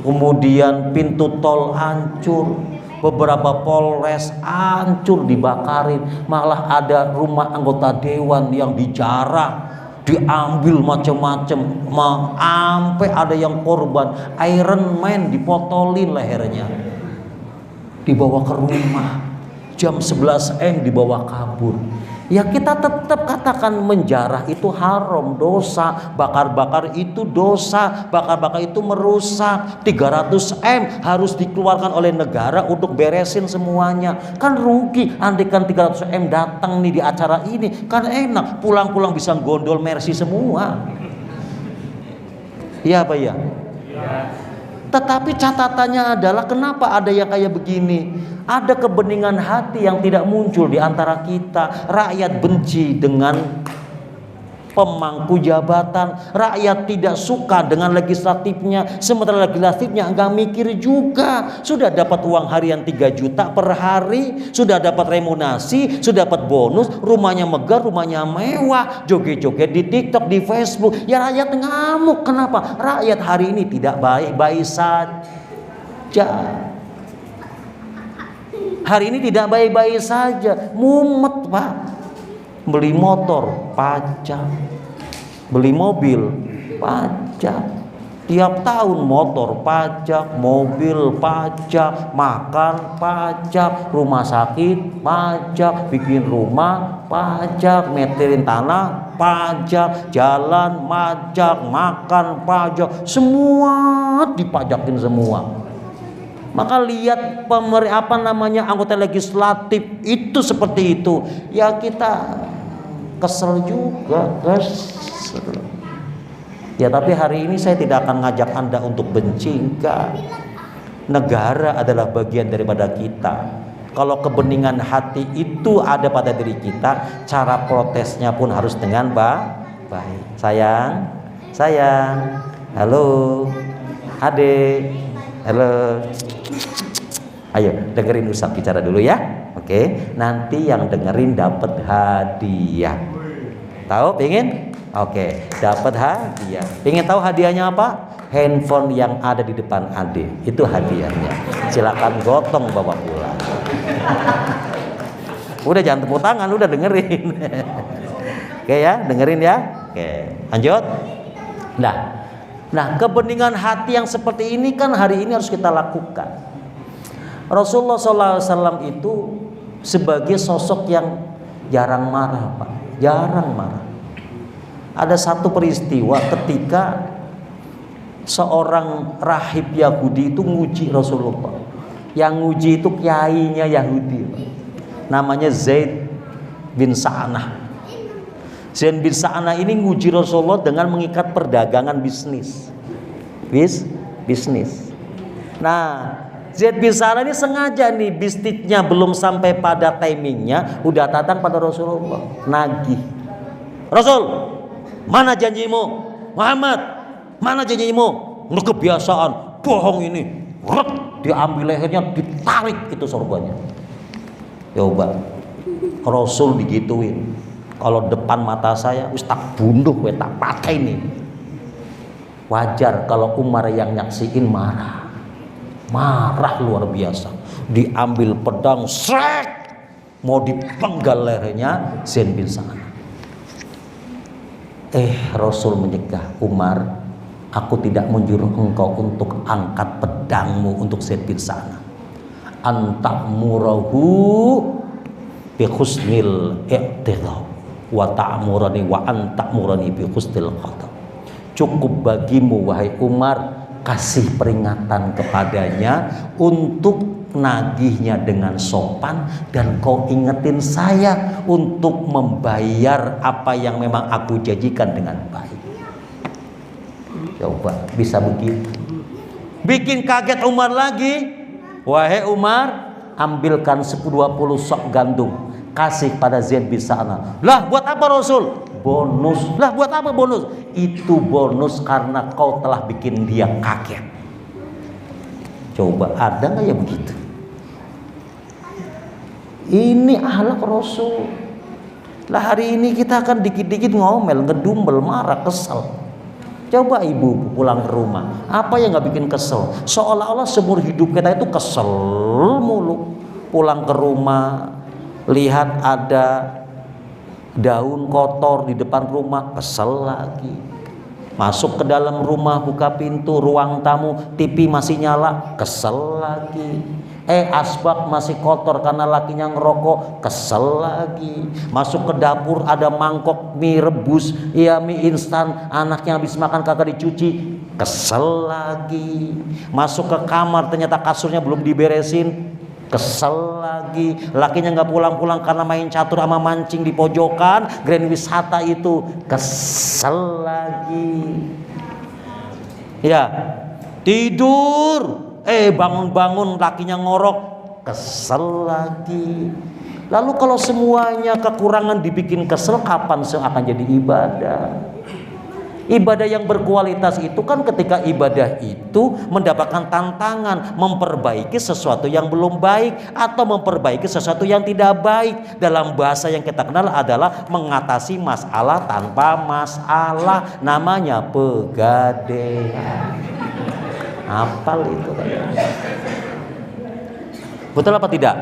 Speaker 1: kemudian pintu tol hancur, beberapa polres hancur dibakarin, malah ada rumah anggota dewan yang dijarah, diambil macam-macam, sampai ada yang korban Iron Man dipotolin lehernya, dibawa ke rumah, jam 11 AM dibawa kabur. Ya kita tetap katakan menjarah itu haram, dosa, bakar-bakar itu dosa, bakar-bakar itu merusak. 300 M harus dikeluarkan oleh negara untuk beresin semuanya. Kan rugi, andikan 300 M datang nih di acara ini, kan enak, pulang-pulang bisa gondol Mercy semua. Iya apa ya? Tetapi catatannya adalah kenapa ada yang kayak begini? Ada kebeningan hati yang tidak muncul di antara kita. Rakyat benci dengan pemangku jabatan, rakyat tidak suka dengan legislatifnya, sementara legislatifnya enggak mikir juga. Sudah dapat uang harian 3 juta per hari, sudah dapat remunerasi, sudah dapat bonus, rumahnya megah, rumahnya mewah, joget-joget di TikTok, di Facebook. Ya rakyat ngamuk. Kenapa? Rakyat hari ini tidak baik-baik saja. Hari ini tidak baik-baik saja, mumet Pak. Beli motor pajak, beli mobil pajak, tiap tahun motor pajak, mobil pajak, makan pajak, rumah sakit pajak, bikin rumah pajak, meterin tanah pajak, jalan pajak, makan pajak, semua dipajakin semua. Maka lihat anggota legislatif itu seperti itu, ya kita kesel juga, kesel. Ya tapi hari ini saya tidak akan ngajak Anda untuk benci, enggak. Negara adalah bagian daripada kita. Kalau kebeningan hati itu ada pada diri kita, cara protesnya pun harus dengan baik. Sayang, halo, adik, halo. Ayo dengerin Ustaz bicara dulu ya. Oke, nanti yang dengerin dapat hadiah. Tahu pengen? Oke, dapat hadiah. Pengen tahu hadiahnya apa? Handphone yang ada di depan adik. Itu hadiahnya. Silakan gotong bawa pulang. Udah jangan tepuk tangan, udah dengerin. Oke ya, dengerin ya. Oke, lanjut. Nah, kebeningan hati yang seperti ini kan hari ini harus kita lakukan. Rasulullah SAW itu sebagai sosok yang jarang marah Pak, jarang marah. Ada satu peristiwa ketika seorang rahib Yahudi itu nguji Rasulullah. Yang nguji itu kiainya Yahudi Pak. Namanya Zaid bin Sa'anah. Zaid bin Sa'anah ini nguji Rasulullah dengan mengikat perdagangan bisnis. Nah, Zaid bin Sa'anah ini sengaja nih, bisnisnya belum sampai pada timingnya, udah datang pada Rasulullah, nagih. Rasul, mana janjimu? Muhammad, mana janjimu? Lu kebiasaan bohong ini. Diambil lehernya, ditarik itu sorbannya. Coba, Rasul digituin. Kalau depan mata saya, tak bunduh, tak pakai nih. Wajar kalau Umar yang nyaksiin marah luar biasa. Diambil pedang, srek, mau dipenggal lehernya Zaid bin Sa'anah. Rasul menyegah, Umar, aku tidak menyuruh engkau untuk angkat pedangmu untuk Zaid bin Sa'anah. Antamurahu bi husnil i'tidhab wa ta'murani wa antamurani bi husnil qadar. Cukup bagimu wahai Umar, kasih peringatan kepadanya untuk nagihnya dengan sopan, dan kau ingetin saya untuk membayar apa yang memang aku janjikan dengan baik. Coba bisa begitu. Bikin kaget Umar lagi. Wahai Umar, ambilkan 20 sok gandum, kasih pada Zaid bin Sa'nah. Lah buat apa Rasul? Bonus. Lah buat apa bonus? Itu bonus karena kau telah bikin dia kaget. Coba ada nggak ya begitu? Ini akhlak Rasul. Lah hari ini kita akan dikit-dikit ngomel, ngedumel, marah, kesel. Coba ibu pulang ke rumah, apa yang nggak bikin kesel? Seolah-olah seumur hidup kita itu kesel mulu. Pulang ke rumah, lihat ada daun kotor di depan rumah, kesel lagi. Masuk ke dalam rumah, buka pintu ruang tamu, TV masih nyala, kesel lagi. Asbak masih kotor karena lakinya ngerokok, kesel lagi. Masuk ke dapur ada mangkok mie rebus, mie instan, anaknya habis makan kagak dicuci, kesel lagi. Masuk ke kamar ternyata kasurnya belum diberesin, kesel lagi. Lakinya nggak pulang-pulang karena main catur sama mancing di pojokan Grand Wisata itu, kesel lagi. Ya, tidur bangun-bangun lakinya ngorok, kesel lagi. Lalu kalau semuanya kekurangan dibikin kesel, kapan akan jadi ibadah? Ibadah yang berkualitas itu kan ketika ibadah itu mendapatkan tantangan memperbaiki sesuatu yang belum baik atau memperbaiki sesuatu yang tidak baik. Dalam bahasa yang kita kenal adalah mengatasi masalah tanpa masalah, namanya pegadaian. Hafal itu kayaknya. Betul apa tidak?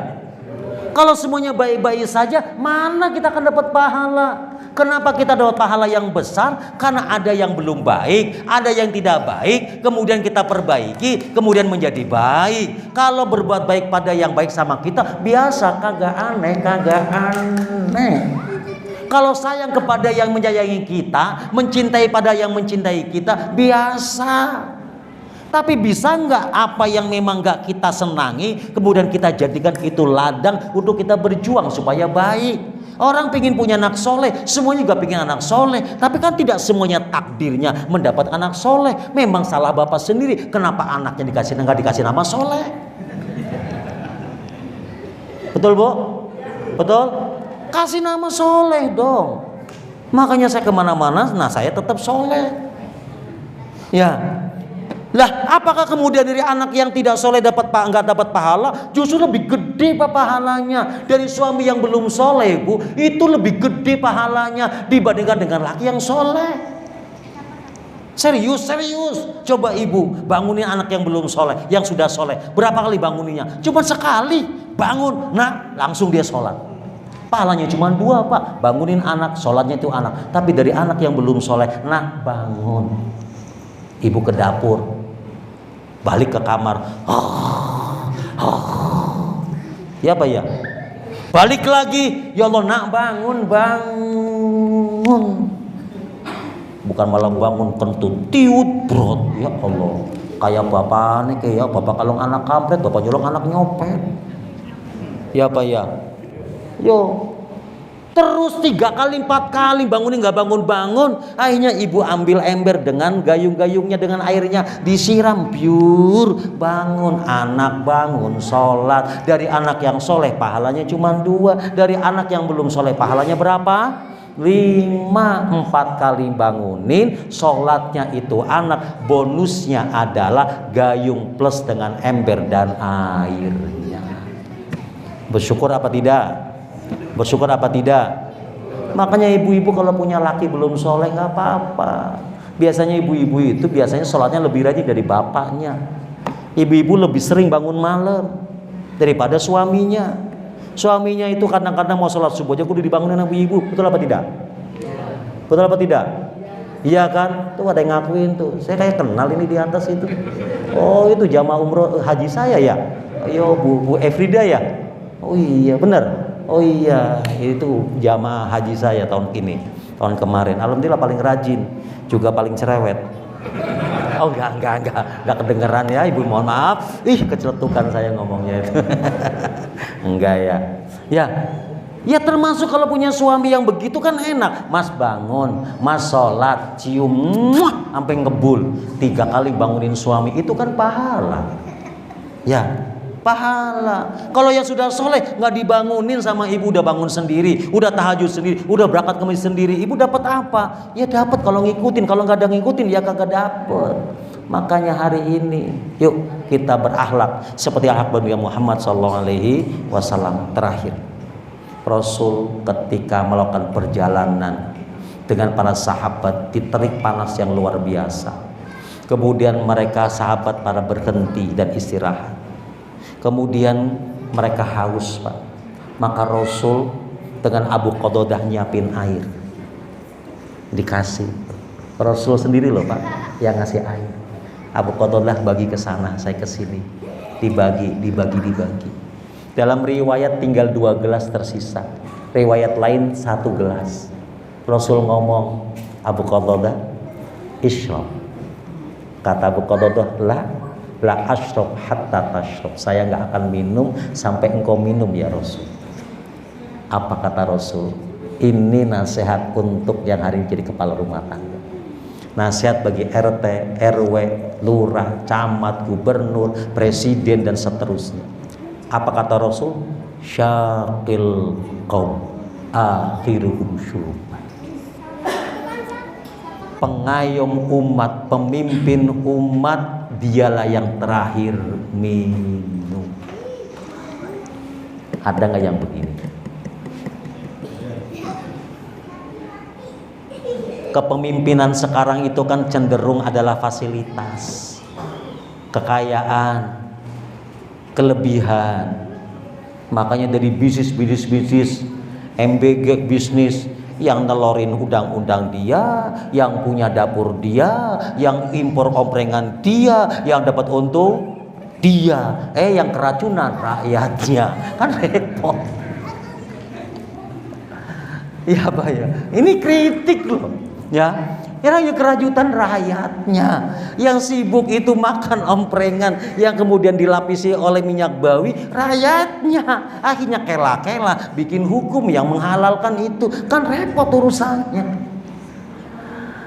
Speaker 1: Kalau semuanya baik-baik saja, mana kita akan dapat pahala? Kenapa kita dapat pahala yang besar? Karena ada yang belum baik, ada yang tidak baik, kemudian kita perbaiki, kemudian menjadi baik. Kalau berbuat baik pada yang baik sama kita, biasa, kagak aneh. Kalau sayang kepada yang menyayangi kita, mencintai pada yang mencintai kita, biasa. Tapi bisa nggak apa yang memang nggak kita senangi, kemudian kita jadikan itu ladang untuk kita berjuang supaya baik. Orang pengen punya anak soleh, semuanya juga pengen anak soleh. Tapi kan tidak semuanya takdirnya mendapat anak soleh. Memang salah bapak sendiri. Kenapa anaknya nggak dikasih nama soleh? Betul Bu? Betul? Kasih nama soleh dong. Makanya saya kemana-mana, saya tetap soleh. Ya. Lah, apakah kemudian dari anak yang tidak soleh nggak dapat pahala? Justru lebih gede pahalanya dari suami yang belum soleh, Bu. Itu lebih gede pahalanya dibandingkan dengan laki yang soleh. Serius. Coba ibu bangunin anak yang belum soleh, yang sudah soleh. Berapa kali banguninnya? Cuma sekali bangun, langsung dia sholat. Pahalanya cuma 2, Pak. Bangunin anak, sholatnya itu anak. Tapi dari anak yang belum soleh, bangun. Ibu ke dapur, balik ke kamar, ya Pak ya, balik lagi, ya Allah bangun, bukan malah bangun kentut, tiut brot, ya Allah, kayak bapak nih, kayak bapak kalung anak kampret, bapak nyolong anak nyopet, ya Pak ya, yo. Terus 3 kali 4 kali bangunin nggak bangun-bangun. Akhirnya ibu ambil ember dengan gayung-gayungnya, dengan airnya disiram, biur, bangun. Anak bangun sholat. Dari anak yang soleh pahalanya cuma 2. Dari anak yang belum soleh pahalanya berapa? 5. 4 kali bangunin, sholatnya itu anak, bonusnya adalah gayung plus dengan ember dan airnya. Bersyukur apa tidak? Bersyukur apa tidak? Makanya ibu-ibu kalau punya laki belum soleh nggak apa-apa. Biasanya ibu-ibu itu sholatnya lebih rajin dari bapaknya. Ibu-ibu lebih sering bangun malam daripada suaminya. Suaminya itu kadang-kadang mau sholat subuh aja kudu dibangunin sama ibu. Betul apa tidak? Betul apa tidak? Iya kan? Tuh ada yang ngakuin tuh. Saya kayak kenal ini di atas itu. Oh itu jamaah umroh haji saya ya. Ayo Bu Efrida ya. Oh iya benar. Oh iya, itu jamaah haji saya tahun tahun kemarin. Alhamdulillah paling rajin, juga paling cerewet. Oh enggak kedengeran ya, Ibu mohon maaf. Keceletukan saya ngomongnya itu. Enggak ya. Ya, Ya termasuk kalau punya suami yang begitu kan enak. Mas bangun, mas sholat, cium, sampai ngebul 3 kali bangunin suami, itu kan pahala. Ya, pahala. Kalau yang sudah soleh nggak dibangunin sama ibu, udah bangun sendiri, udah tahajud sendiri, udah berangkat ke masjid sendiri, ibu dapat apa? Ya dapat kalau ngikutin. Kalau nggak ada ngikutin ya kagak dapet. Makanya hari ini yuk kita berakhlak seperti akhlak Nabi Muhammad SAW. Terakhir, Rasul ketika melakukan perjalanan dengan para sahabat di terik panas yang luar biasa. Kemudian mereka sahabat para berhenti dan istirahat. Kemudian mereka haus, Pak. Maka Rasul dengan Abu Qatadah nyiapin air. Dikasih. Rasul sendiri loh, Pak, yang ngasih air. Abu Qatadah bagi ke sana, saya ke sini. Dibagi. Dalam riwayat tinggal 2 gelas tersisa. Riwayat lain 1 gelas. Rasul ngomong, Abu Qatadah, isyrab. Kata Abu Qatadah, la asyrab hatta tasyrab. Saya nggak akan minum sampai engkau minum ya Rasul. Apa kata Rasul? Ini nasihat untuk yang hari ini jadi kepala rumah tangga. Nasihat bagi RT, RW, lurah, camat, gubernur, presiden dan seterusnya. Apa kata Rasul? Syaqil qaum akhiruhum syuruban. Pengayom umat, pemimpin umat, dialah yang terakhir minum. Ada nggak yang begini? Kepemimpinan sekarang itu kan cenderung adalah fasilitas, kekayaan, kelebihan. Makanya dari bisnis MBG bisnis, yang nelorin undang-undang dia, yang punya dapur dia, yang impor omprengan dia, yang dapat untung dia, yang keracunan rakyatnya. Kan repot. Ya Pak ya, ini kritik loh ya. Yang kerajutan rakyatnya, yang sibuk itu makan omprengan yang kemudian dilapisi oleh minyak bawi, rakyatnya. Akhirnya kela-kela bikin hukum yang menghalalkan itu, kan repot urusannya.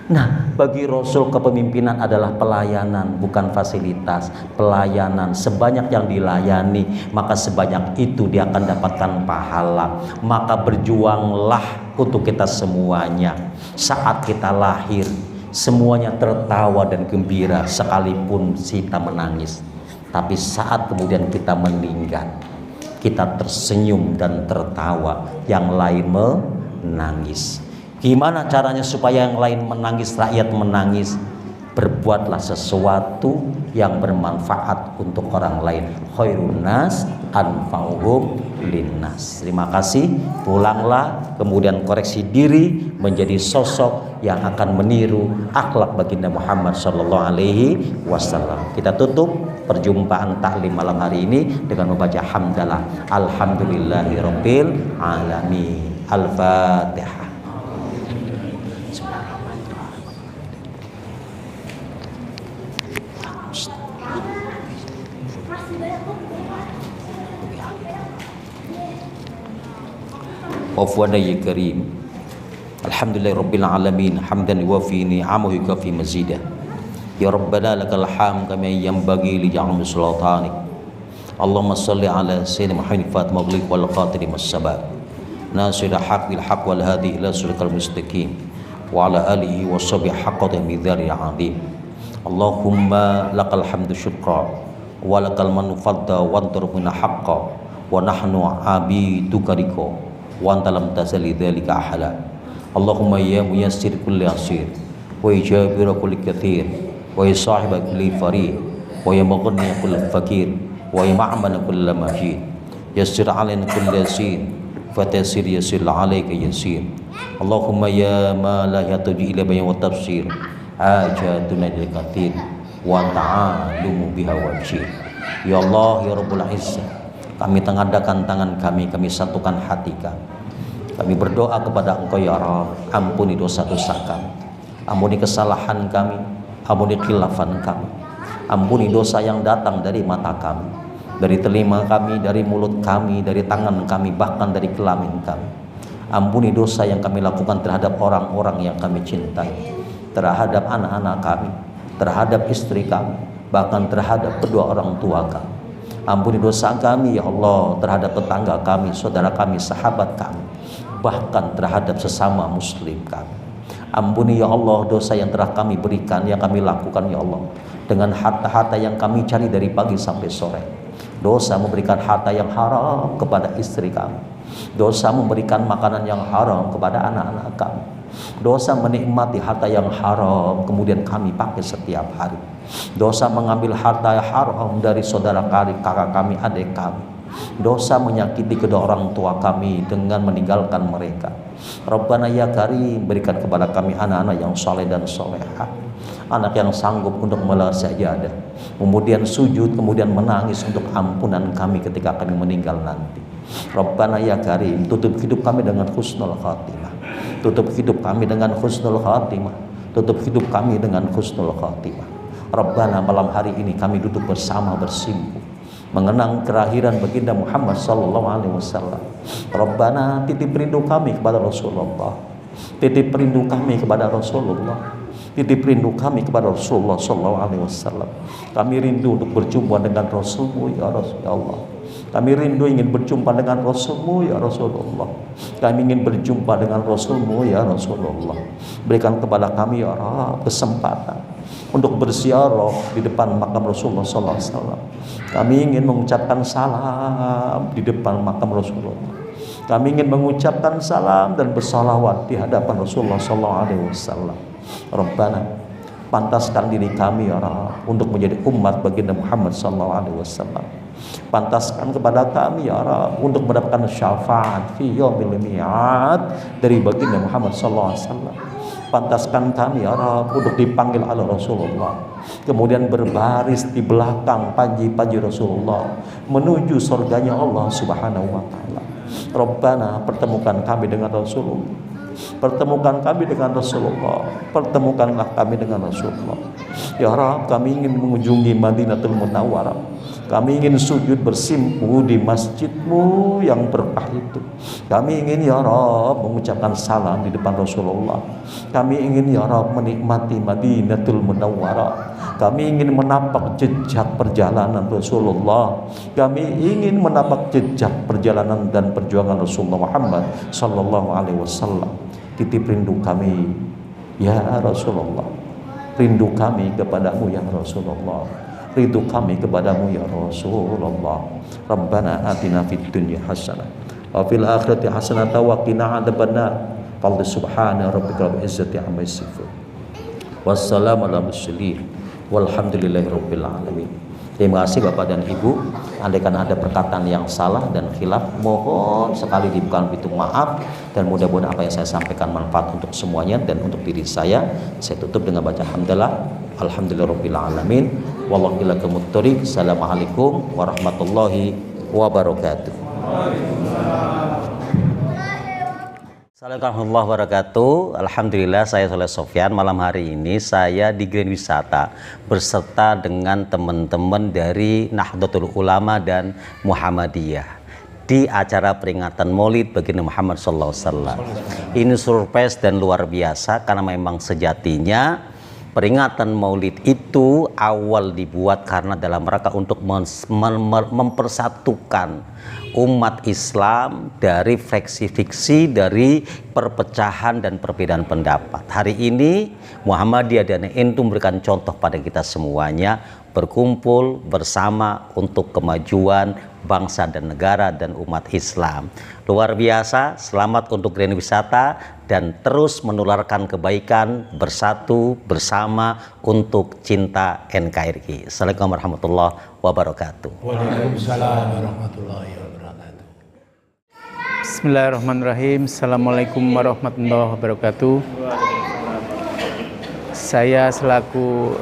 Speaker 1: Nah, bagi Rasul kepemimpinan adalah pelayanan, bukan fasilitas. Pelayanan, sebanyak yang dilayani, maka sebanyak itu dia akan dapatkan pahala. Maka berjuanglah untuk kita semuanya. Saat kita lahir, semuanya tertawa dan gembira sekalipun kita menangis. Tapi saat kemudian kita meninggal, kita tersenyum dan tertawa, yang lain menangis. Gimana caranya supaya yang lain menangis, rakyat menangis? Berbuatlah sesuatu yang bermanfaat untuk orang lain. Khairun nas anfa'uhum linnas. Terima kasih. Pulanglah, kemudian koreksi diri menjadi sosok yang akan meniru akhlak baginda Muhammad SAW. Kita tutup perjumpaan taklim malam hari ini dengan membaca hamdalah. Alhamdulillahirabbil alamin. Al-Fatihah. Wafwana ya karim. Alhamdulillahirabbil alamin, hamdan yuwafi ni'amahu yukafi mazidah. Ya rabbana lakal hamd kama yanbaghi li ja'mi sultanik. Allahumma salli ala sayyidina Muhammad fatimah wal khatim as-sabab. Nasir haq bil haq wal hadi ila siratal mustaqim. Wa ala alihi wa sahbihi haqqa midhari azim. Allahumma lakal hamdu syukra wa lakal manfadda wa antarubna haqqa wa nahnu abiduka riko wa anta lam tazali dzalika ahala. Allahumma ya muyassir kulli asir wa ijabir kulli kathir wa ya sahiba kulli farid wa ya mughni kulli fakir wa ya ma'mana kulli majid yassir alaina kulli yasir fatasir yasir alayka yasir. Allahumma ya ma la yatuji ila bayan wa tafsir ajatuna lil kathir wa ta'alumu biha wajib. Ya Allah ya Rabbul Izzah, kami tengadakan tangan kami satukan hati kami. Kami berdoa kepada Engkau ya Rabb, ampuni dosa-dosa kami, ampuni kesalahan kami, ampuni khilafan kami, ampuni dosa yang datang dari mata kami, dari telinga kami, dari mulut kami, dari tangan kami, bahkan dari kelamin kami. Ampuni dosa yang kami lakukan terhadap orang-orang yang kami cintai, terhadap anak-anak kami, terhadap istri kami, bahkan terhadap kedua orang tua kami. Ampuni dosa kami ya Allah terhadap tetangga kami, saudara kami, sahabat kami, bahkan terhadap sesama muslim kami. Ampuni ya Allah dosa yang telah kami berikan, yang kami lakukan ya Allah, dengan harta-harta yang kami cari dari pagi sampai sore. Dosa memberikan harta yang haram kepada istri kami, dosa memberikan makanan yang haram kepada anak-anak kami, dosa menikmati harta yang haram kemudian kami pakai setiap hari, dosa mengambil harta yang haram dari saudara kami, kakak kami, adik kami, dosa menyakiti kedua orang tua kami dengan meninggalkan mereka. Rabbana ya Karim, berikan kepada kami anak-anak yang soleh dan solehah, anak yang sanggup untuk melanggar sajadah, kemudian sujud, kemudian menangis untuk ampunan kami ketika kami meninggal nanti. Rabbana ya Karim, tutup hidup kami dengan husnul khatimah, tutup hidup kami dengan husnul khatimah, tutup hidup kami dengan husnul khatimah. Rabbana, malam hari ini kami duduk bersama bersimpuh mengenang kelahiran baginda Muhammad sallallahu alaihi wasallam. Rabbana, titip rindu kami kepada Rasulullah, titip rindu kami kepada Rasulullah, titip rindu kami kepada Rasulullah sallallahu alaihi wasallam. Kami rindu untuk berjumpa dengan Rasulmu ya Rasulullah. Kami rindu ingin berjumpa dengan Rasulmu ya Rasulullah. Kami ingin berjumpa dengan Rasulmu ya Rasulullah. Berikan kepada kami ya Rabb kesempatan untuk berziarah di depan makam Rasulullah sallallahu alaihi wasallam. Kami ingin mengucapkan salam di depan makam Rasulullah. Kami ingin mengucapkan salam dan bersalawat di hadapan Rasulullah sallallahu alaihi wasallam. Rabbana, pantaskan diri kami ya Rabb untuk menjadi umat baginda Muhammad sallallahu alaihi wasallam. Pantaskan kepada kami ya Rabb untuk mendapatkan syafaat fi yaumil mi'ad dari baginda Muhammad sallallahu alaihi wasallam. Pantaskan kami ya Rabb untuk dipanggil oleh Rasulullah, kemudian berbaris di belakang panji-panji Rasulullah menuju surganya Allah Subhanahu wa taala. Rabbana, pertemukan kami dengan Rasulullah, pertemukan kami dengan Rasulullah, pertemukanlah kami dengan Rasulullah. Ya Rabb, kami ingin mengunjungi Madinatul Munawwarah, kami ingin sujud bersimpuh di masjidmu yang berkah itu. Kami ingin ya Rabb mengucapkan salam di depan Rasulullah. Kami ingin ya Rabb menikmati Madinatul Munawwarah. Kami ingin menapak jejak perjalanan Rasulullah. Kami ingin menapak jejak perjalanan dan perjuangan Rasulullah Muhammad sallallahu alaihi wasallam. Titip rindu kami ya Rasulullah, rindu kami kepadamu ya Rasulullah, rindu kami kepadamu ya Rasulullah. Rabbana atina fid dunya hasanah wa fil akhirati hasanah wa qina adzabannar. Qul subhana rabbika rabbil izzati amma yasifun. Wassalamu ala mursalin walhamdulillahi rabbil alamin. Terima kasih Bapak dan Ibu. Andaikan ada perkataan yang salah dan khilaf, mohon sekali dibukakan pintu maaf, dan mudah-mudahan apa yang saya sampaikan manfaat untuk semuanya dan untuk diri saya. Saya tutup dengan baca hamdalah, alhamdulillahirabbil alamin, wallahu ila muttariq. Assalamualaikum warahmatullahi wabarakatuh. Assalamualaikum warahmatullahi wabarakatuh. Alhamdulillah, saya Soleh Sofyan. Malam hari ini saya di Grand Wisata berserta dengan teman-teman dari Nahdlatul Ulama dan Muhammadiyah di acara peringatan Maulid baginda Muhammad SAW. Ini surprise dan luar biasa karena memang sejatinya peringatan Maulid itu awal dibuat karena dalam rangka untuk mempersatukan umat Islam dari friksi-fiksi, dari perpecahan dan perbedaan pendapat. Hari ini Muhammadiyah dan NU memberikan contoh pada kita semuanya, berkumpul bersama untuk kemajuan bangsa dan negara dan umat Islam. Luar biasa, selamat untuk Grand Wisata dan terus menularkan kebaikan, bersatu bersama untuk cinta NKRI. Assalamualaikum warahmatullahi wabarakatuh.
Speaker 2: Waalaikumsalam warahmatullahi wabarakatuh.
Speaker 3: Bismillahirrahmanirrahim. Assalamualaikum warahmatullahi wabarakatuh. Saya selaku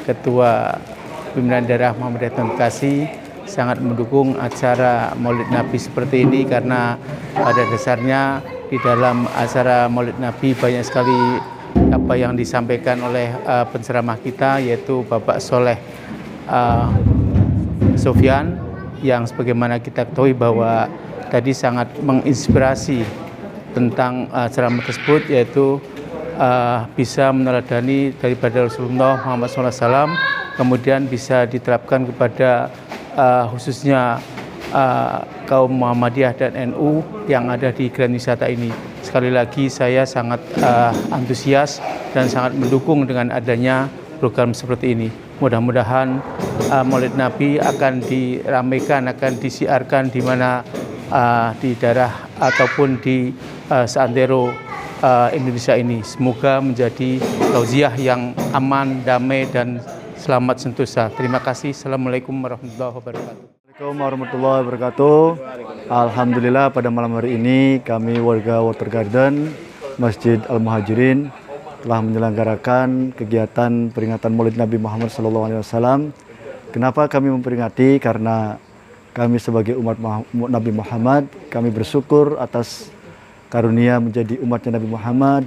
Speaker 3: Ketua Pimpinan Daerah Muhammadiyah Bekasi sangat mendukung acara Maulid Nabi seperti ini, karena pada dasarnya di dalam acara Maulid Nabi banyak sekali apa yang disampaikan oleh penceramah kita, yaitu Bapak Soleh Sofyan yang sebagaimana kita ketahui bahwa tadi sangat menginspirasi tentang ceramah tersebut, yaitu bisa meneladani daripada Rasulullah Muhammad SAW, kemudian bisa diterapkan kepada khususnya kaum Muhammadiyah dan NU yang ada di Grand Wisata ini. Sekali lagi saya sangat antusias dan sangat mendukung dengan adanya program seperti ini. Mudah-mudahan Maulid Nabi akan diramaikan, akan disiarkan di mana di daerah ataupun di seantero Indonesia ini. Semoga menjadi tauziah yang aman, damai, dan selamat sentosa. Terima kasih. Assalamualaikum warahmatullahi wabarakatuh.
Speaker 4: Assalamualaikum warahmatullahi wabarakatuh. Alhamdulillah pada malam hari ini kami warga Water Garden Masjid Al-Muhajirin telah menyelenggarakan kegiatan peringatan Maulid Nabi Muhammad SAW. Kenapa kami memperingati? Karena kami sebagai umat Nabi Muhammad, kami bersyukur atas karunia menjadi umatnya Nabi Muhammad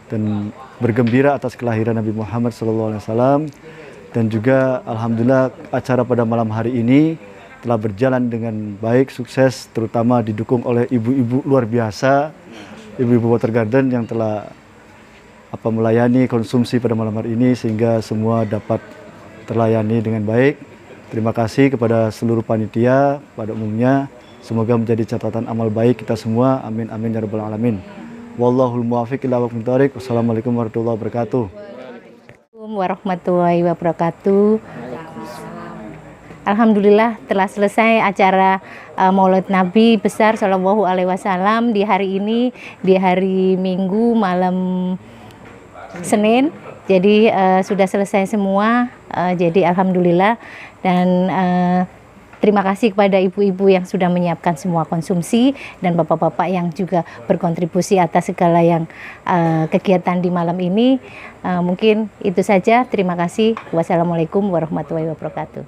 Speaker 4: dan bergembira atas kelahiran Nabi Muhammad SAW. Dan juga alhamdulillah acara pada malam hari ini telah berjalan dengan baik, sukses, terutama didukung oleh ibu-ibu luar biasa, ibu-ibu Water Garden yang telah melayani konsumsi pada malam hari ini sehingga semua dapat terlayani dengan baik. Terima kasih kepada seluruh panitia pada umumnya. Semoga menjadi catatan amal baik kita semua. Amin amin ya rabbal alamin. Wallahul muwaffiq ila aqwamit thoriq. Wassalamualaikum warahmatullahi wabarakatuh.
Speaker 5: Warahmatullahi wabarakatuh. Alhamdulillah telah selesai acara Maulid Nabi besar Shallallahu Alaihi Wasallam di hari ini, di hari Minggu malam Senin. Jadi sudah selesai semua. Jadi alhamdulillah, dan terima kasih kepada ibu-ibu yang sudah menyiapkan semua konsumsi dan bapak-bapak yang juga berkontribusi atas segala yang kegiatan di malam ini. Mungkin itu saja. Terima kasih. Wassalamualaikum warahmatullahi wabarakatuh.